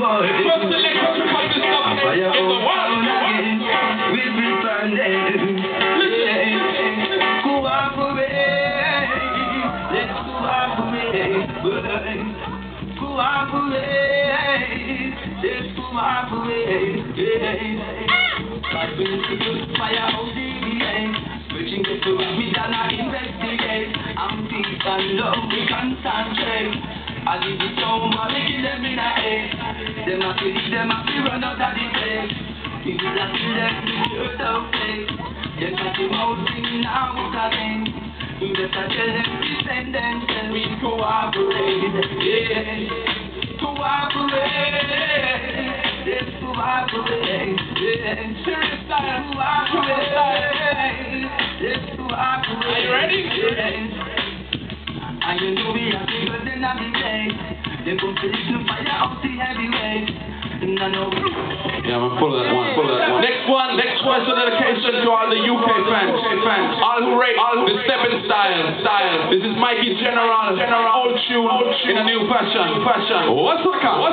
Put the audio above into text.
boy. First selector to cut this stuff in the world. We return them. Cooperate. Let's cooperate. Cooperate. Let's cooperate. My principles, Firehouse, searching to me that I investigate. I'm peace and love, we concentrate. I did it so much, we kill them in the head. Them a kill them, a fi run out of the place. People that kill them, the earth out place. Them got him out singing now again. You better tell them, defend themselves. We cooperate, yeah. Cooperate. Let's cooperate, yeah. Serious style. Cooperate. Let's cooperate. Are you ready? And you know we are bigger than the day. They come to listen to Firehouse the heavyweight. And I know we... Yeah, I'm full of that one. Next one is a dedication to all the UK fans. All who rate the stepping style. This is Mikey General, old tune in a new fashion. What's up?